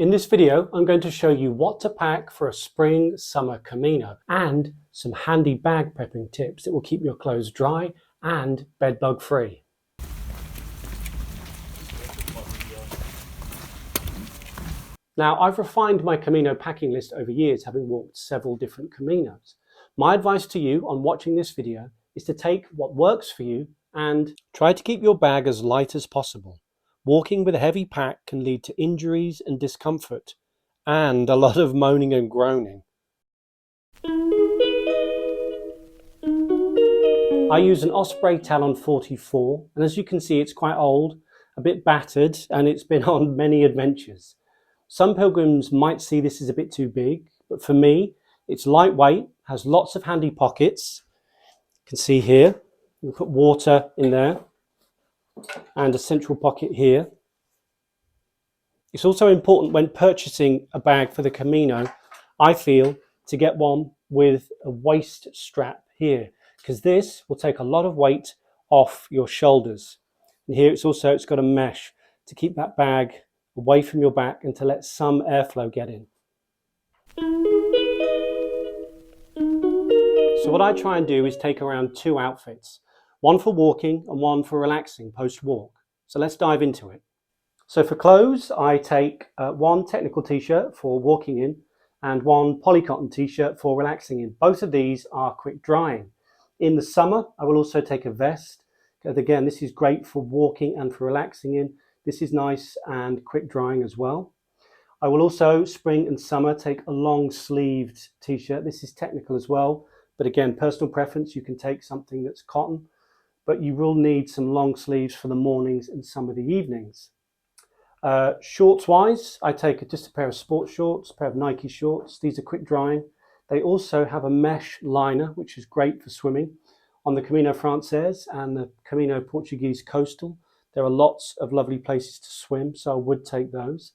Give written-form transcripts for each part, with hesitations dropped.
In this video, I'm going to show you what to pack for a spring-summer Camino and some handy bag prepping tips that will keep your clothes dry and bedbug free. Now, I've refined my Camino packing list over years, having walked several different Caminos. My advice to you on watching this video is to take what works for you and try to keep your bag as light as possible. Walking with a heavy pack can lead to injuries and discomfort, and a lot of moaning and groaning. I use an Osprey Talon 44, and as you can see, it's quite old, a bit battered, and it's been on many adventures. Some pilgrims might see this as a bit too big, but for me, it's lightweight, has lots of handy pockets. You can see here, we put water in there and a central pocket here. It's also important when purchasing a bag for the Camino, I feel, to get one with a waist strap here, because this will take a lot of weight off your shoulders. And here it's got a mesh to keep that bag away from your back and to let some airflow get in. So what I try and do is take around 2 outfits, one for walking and one for relaxing post-walk. So let's dive into it. So for clothes, I take one technical t-shirt for walking in and one polycotton t-shirt for relaxing in. Both of these are quick drying. In the summer, I will also take a vest. Again, this is great for walking and for relaxing in. This is nice and quick drying as well. I will also, spring and summer, take a long sleeved t-shirt. This is technical as well, but again, personal preference. You can take something that's cotton, but you will need some long sleeves for the mornings and some of the evenings. Shorts wise, I take just a pair of sports shorts, a pair of Nike shorts. These are quick drying. They also have a mesh liner, which is great for swimming. On the Camino Francés and the Camino Portuguese Coastal, there are lots of lovely places to swim, so I would take those.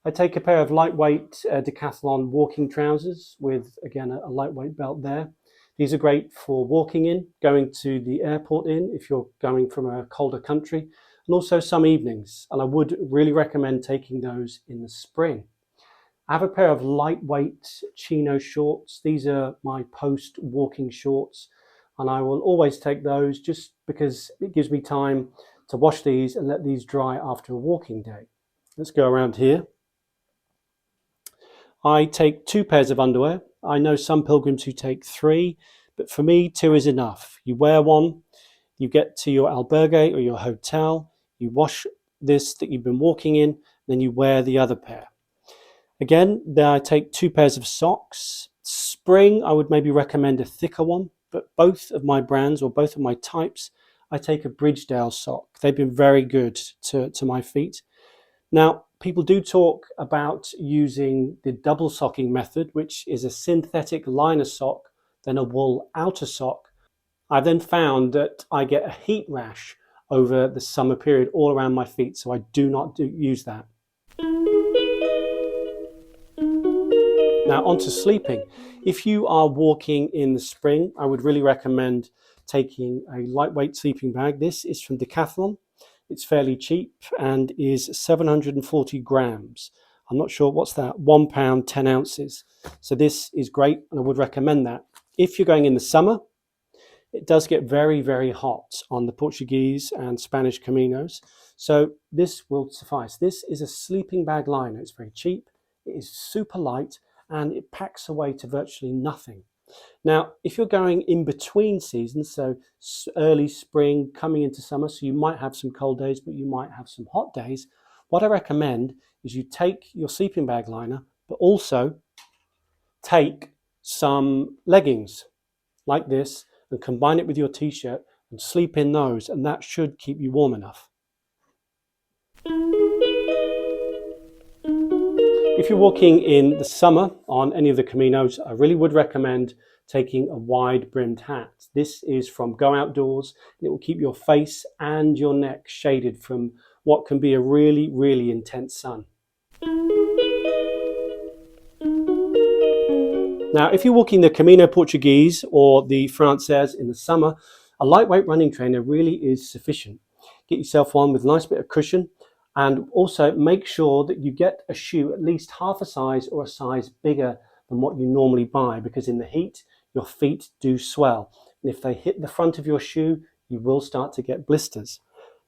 I take a pair of lightweight Decathlon walking trousers with, again, a lightweight belt there. These are great for walking in, going to the airport in if you're going from a colder country, and also some evenings. And I would really recommend taking those in the spring. I have a pair of lightweight chino shorts. These are my post-walking shorts, and I will always take those just because it gives me time to wash these and let these dry after a walking day. Let's go around here. I take 2 pairs of underwear. I know some pilgrims who take 3, but for me 2 is enough. You wear one, you get to your albergue or your hotel, you wash this that you've been walking in, then you wear the other pair. Again, then I take 2 pairs of socks. Spring, I would maybe recommend a thicker one, but both of my brands or both of my types, I take a Bridgedale sock. They've been very good to my feet. Now, people do talk about using the double socking method, which is a synthetic liner sock, then a wool outer sock. I've then found that I get a heat rash over the summer period all around my feet, so I do not use that. Now, on to sleeping. If you are walking in the spring, I would really recommend taking a lightweight sleeping bag. This is from Decathlon. It's fairly cheap and is 740 grams. I'm not sure what's that, £1, 10 ounces. So this is great and I would recommend that. If you're going in the summer, it does get very, very hot on the Portuguese and Spanish Caminos. So this will suffice. This is a sleeping bag liner. It's very cheap, it is super light, and it packs away to virtually nothing. Now, if you're going in between seasons, so early spring coming into summer, so you might have some cold days, but you might have some hot days, what I recommend is you take your sleeping bag liner, but also take some leggings like this and combine it with your t-shirt and sleep in those, and that should keep you warm enough. If you're walking in the summer on any of the Caminos, I really would recommend taking a wide brimmed hat. This is from Go Outdoors. It will keep your face and your neck shaded from what can be a really, really intense sun. Now, if you're walking the Camino Portuguese or the Francés in the summer, a lightweight running trainer really is sufficient. Get yourself one with a nice bit of cushion. And also make sure that you get a shoe at least half a size or a size bigger than what you normally buy, because in the heat, your feet do swell. And if they hit the front of your shoe, you will start to get blisters.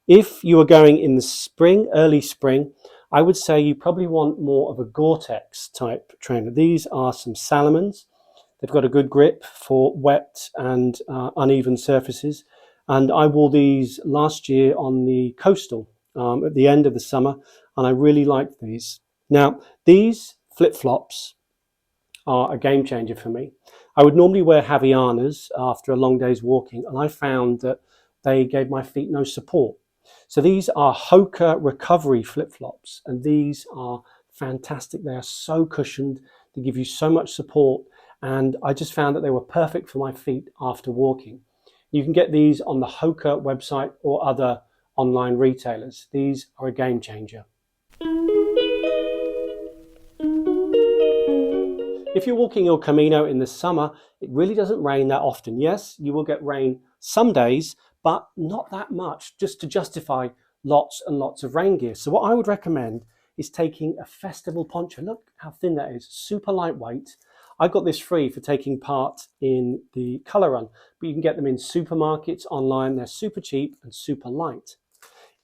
If you are going in the spring, early spring, I would say you probably want more of a Gore-Tex type trainer. These are some Salomons. They've got a good grip for wet and uneven surfaces. And I wore these last year on the coastal at the end of the summer, and I really liked these. Now, these flip-flops are a game changer for me. I would normally wear Havaianas after a long day's walking, and I found that they gave my feet no support. So these are Hoka recovery flip-flops, and these are fantastic. They are so cushioned, they give you so much support, and I just found that they were perfect for my feet after walking. You can get these on the Hoka website or other online retailers. These are a game changer. If you're walking your Camino in the summer, it really doesn't rain that often. Yes, you will get rain some days, but not that much, just to justify lots and lots of rain gear. So what I would recommend is taking a festival poncho. Look how thin that is, super lightweight. I got this free for taking part in the colour run, but you can get them in supermarkets, online. They're super cheap and super light.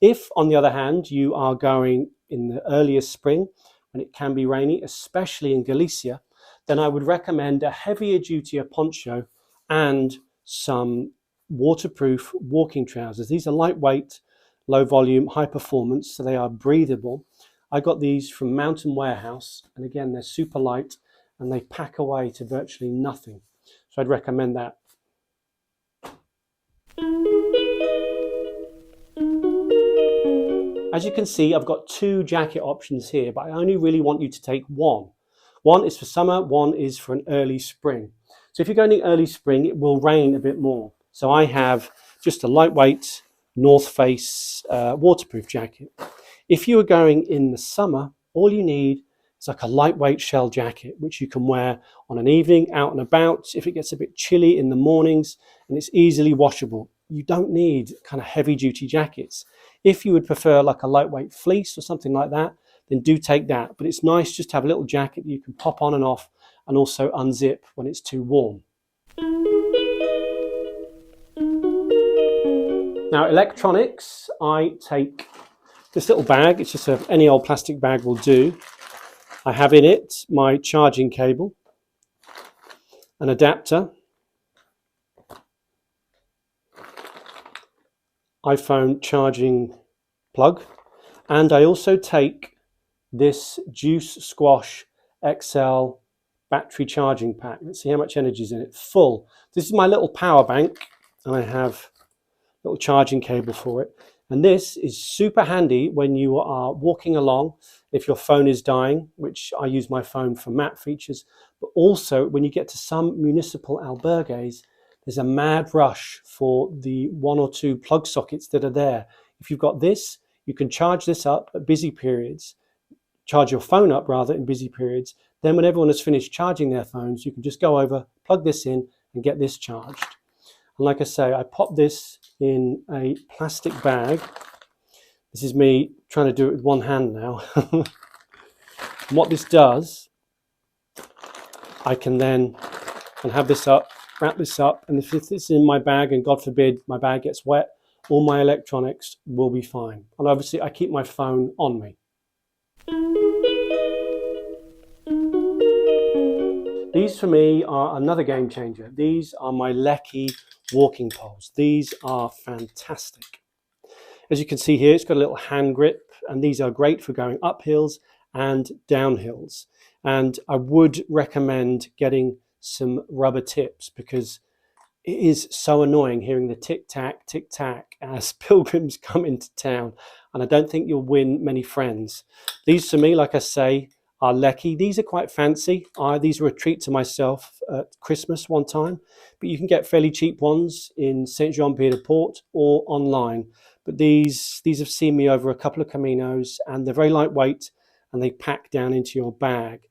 If, on the other hand, you are going in the earliest spring, when it can be rainy, especially in Galicia, then I would recommend a heavier duty poncho and some waterproof walking trousers. These are lightweight, low volume, high performance, so they are breathable. I got these from Mountain Warehouse, and again, they're super light and they pack away to virtually nothing. So I'd recommend that. As you can see, I've got two jacket options here, but I only really want you to take one. One is for summer, one is for an early spring. So if you're going in early spring, it will rain a bit more. So I have just a lightweight North Face waterproof jacket. If you are going in the summer, all you need is like a lightweight shell jacket, which you can wear on an evening, out and about, if it gets a bit chilly in the mornings, and it's easily washable. You don't need kind of heavy duty jackets. If you would prefer like a lightweight fleece or something like that, then do take that. But it's nice just to have a little jacket that you can pop on and off, and also unzip when it's too warm. Now, electronics, I take this little bag. It's just any old plastic bag will do. I have in it my charging cable, an adapter, iPhone charging plug, and I also take this Juice Squash XL battery charging pack. Let's see how much energy is in it. Full. This is my little power bank, and I have a little charging cable for it. And this is super handy when you are walking along, if your phone is dying, which I use my phone for map features, but also when you get to some municipal albergues, there's a mad rush for the 1 or 2 plug sockets that are there. If you've got this, you can charge this up at busy periods, charge your phone up rather in busy periods. Then when everyone has finished charging their phones, you can just go over, plug this in and get this charged. And like I say, I pop this in a plastic bag. This is me trying to do it with one hand now. And what this does, I can then have this up, wrap this up, and if this is in my bag and God forbid my bag gets wet, all my electronics will be fine. And obviously I keep my phone on me. These for me are another game changer. These are my Leki walking poles. These are fantastic. As you can see here, it's got a little hand grip, and these are great for going up hills and down hills. And I would recommend getting some rubber tips, because it is so annoying hearing the tick-tack as pilgrims come into town, and I don't think you'll win many friends. These for me, like I say, are Leki. These are quite fancy. These were a treat to myself at Christmas one time, but you can get fairly cheap ones in Saint-Jean-Pied-de-Port or online. But these have seen me over a couple of Caminos, and they're very lightweight and they pack down into your bag.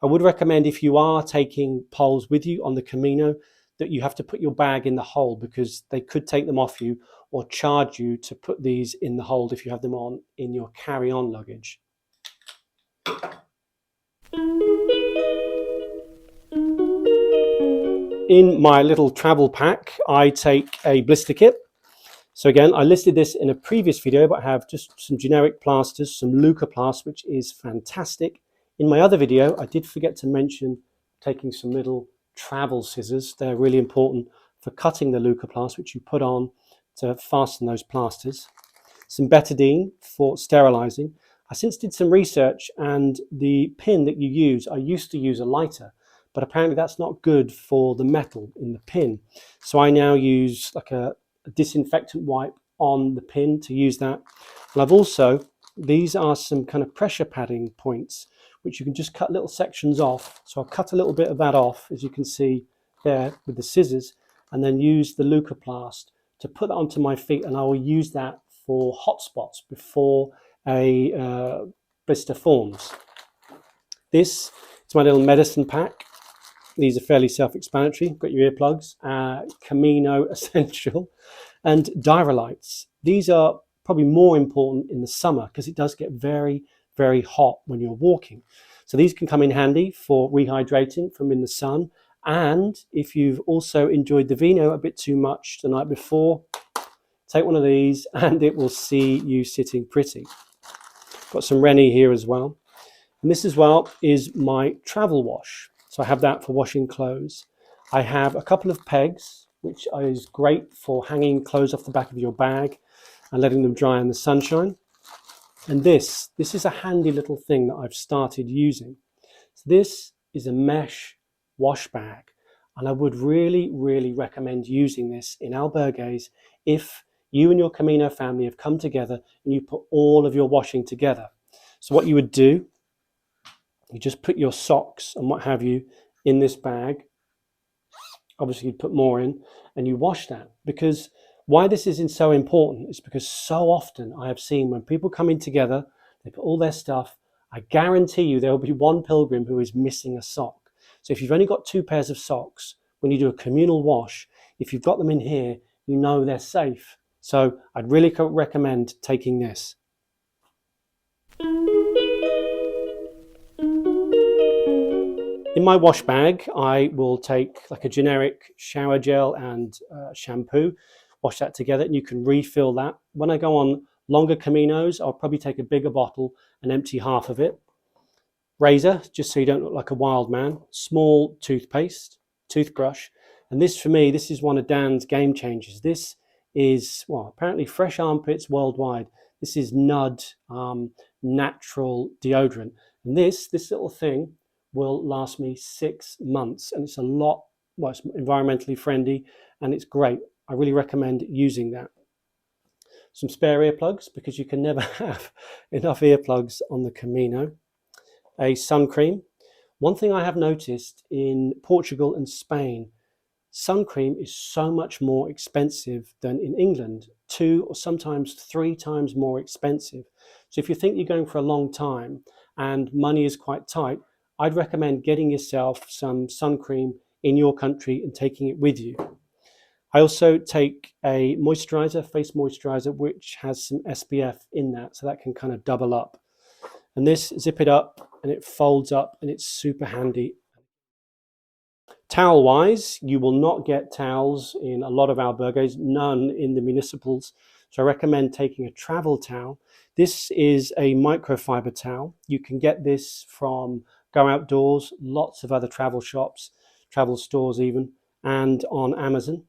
I would recommend, if you are taking poles with you on the Camino, that you have to put your bag in the hole, because they could take them off you, or charge you to put these in the hold if you have them on in your carry-on luggage. In my little travel pack, I take a blister kit. So again, I listed this in a previous video, but I have just some generic plasters, some Leukoplast, which is fantastic. In my other video, I did forget to mention taking some little travel scissors. They're really important for cutting the Leukoplast, which you put on to fasten those plasters. Some betadine for sterilizing. I since did some research, and the pin that you use, I used to use a lighter, but apparently that's not good for the metal in the pin. So I now use like a disinfectant wipe on the pin to use that. And I've also, these are some kind of pressure padding points, which you can just cut little sections off. So I'll cut a little bit of that off, as you can see there with the scissors, and then use the Leukoplast to put that onto my feet, and I will use that for hot spots before a blister forms. This is my little medicine pack. These are fairly self-explanatory. Got your earplugs, Camino Essential, and Diarylites. These are probably more important in the summer because it does get very, very hot when you're walking. So these can come in handy for rehydrating from in the sun. And if you've also enjoyed the vino a bit too much the night before, take one of these and it will see you sitting pretty. Got some Rennie here as well. And this as well is my travel wash. So I have that for washing clothes. I have a couple of pegs, which is great for hanging clothes off the back of your bag and letting them dry in the sunshine. And this is a handy little thing that I've started using. So this is a mesh wash bag. And I would really, really recommend using this in albergues if you and your Camino family have come together and you put all of your washing together. So what you would do, you just put your socks and what have you in this bag. Obviously, you'd put more in and you wash that. Because why this is so important is because so often I have seen when people come in together, they put all their stuff. I guarantee you there will be one pilgrim who is missing a sock. So if you've only got 2 pairs of socks, when you do a communal wash, if you've got them in here, you know they're safe. So I'd really recommend taking this. In my wash bag, I will take like a generic shower gel and shampoo, wash that together, and you can refill that. When I go on longer Caminos, I'll probably take a bigger bottle and empty half of it. Razor, just so you don't look like a wild man. Small toothpaste, toothbrush. And this for me, this is one of Dan's game changers. This is, well, apparently fresh armpits worldwide. This is Nud natural deodorant. And this little thing will last me 6 months. And it's a lot, well, it's environmentally friendly and it's great. I really recommend using that. Some spare earplugs because you can never have enough earplugs on the Camino. A sun cream. One thing I have noticed in Portugal and Spain, sun cream is so much more expensive than in England, 2 or sometimes 3 times more expensive. So if you think you're going for a long time and money is quite tight, I'd recommend getting yourself some sun cream in your country and taking it with you. I also take a moisturizer, face moisturizer, which has some SPF in that, so that can kind of double up. And this, zip it up and it folds up and it's super handy. Towel wise, you will not get towels in a lot of albergues, none in the municipals. So I recommend taking a travel towel. This is a microfiber towel. You can get this from Go Outdoors, lots of other travel shops, travel stores even, and on Amazon.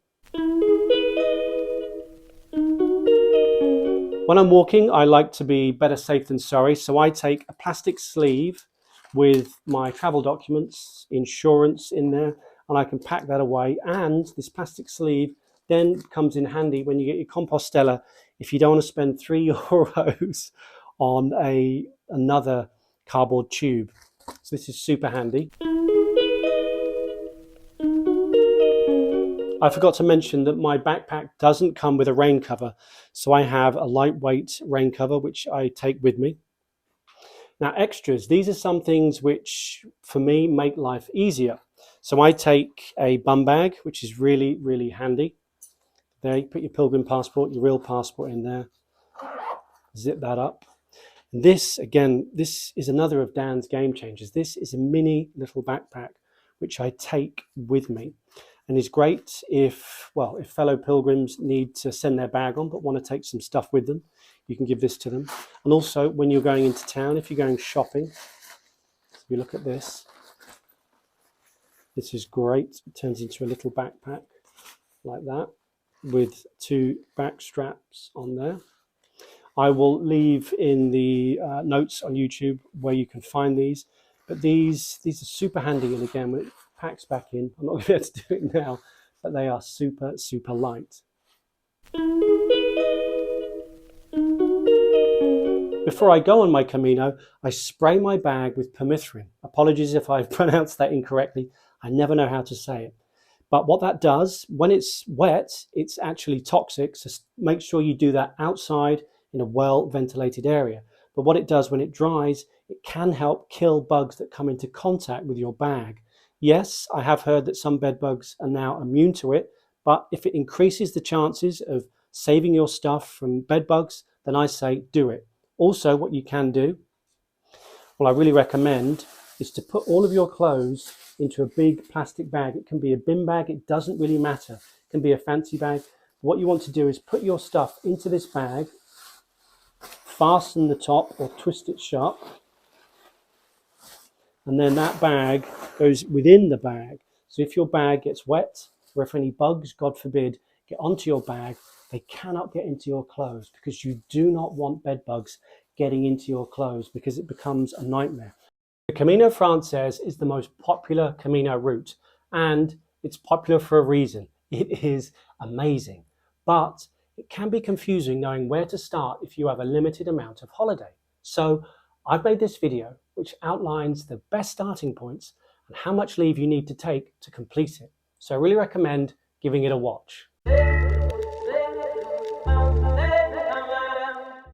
When I'm walking, I like to be better safe than sorry. So I take a plastic sleeve with my travel documents, insurance in there, and I can pack that away. And this plastic sleeve then comes in handy when you get your Compostela if you don't want to spend €3 on another cardboard tube. So this is super handy. I forgot to mention that my backpack doesn't come with a rain cover. So I have a lightweight rain cover, which I take with me. Now extras, these are some things which for me make life easier. So I take a bum bag, which is really, really handy. There, you put your pilgrim passport, your real passport in there, zip that up. And this, again, this is another of Dan's game changers. This is a mini little backpack which I take with me, and is great if, well, if fellow pilgrims need to send their bag on but want to take some stuff with them, you can give this to them. And also when you're going into town, if you're going shopping, if you look at this, this is great. It turns into a little backpack like that with two back straps on there. I will leave in the notes on YouTube where you can find these, but these are super handy. And again, when it packs back in, I'm not going to be able to do it now, but they are super, super light. Before I go on my Camino, I spray my bag with permethrin. Apologies if I've pronounced that incorrectly. I never know how to say it. But what that does, when it's wet, it's actually toxic. So make sure you do that outside in a well-ventilated area. But what it does when it dries, it can help kill bugs that come into contact with your bag. Yes, I have heard that some bed bugs are now immune to it, but if it increases the chances of saving your stuff from bed bugs, then I say do it. Also, what you can do, well, I really recommend, is to put all of your clothes into a big plastic bag. It can be a bin bag, it doesn't really matter. It can be a fancy bag. What you want to do is put your stuff into this bag, fasten the top or twist it sharp, and then that bag goes within the bag. So if your bag gets wet, or if any bugs, God forbid, get onto your bag, they cannot get into your clothes, because you do not want bed bugs getting into your clothes, because it becomes a nightmare. The Camino Frances is the most popular Camino route, and it's popular for a reason. It is amazing, but it can be confusing knowing where to start if you have a limited amount of holiday. So I've made this video which outlines the best starting points and how much leave you need to take to complete it. So I really recommend giving it a watch.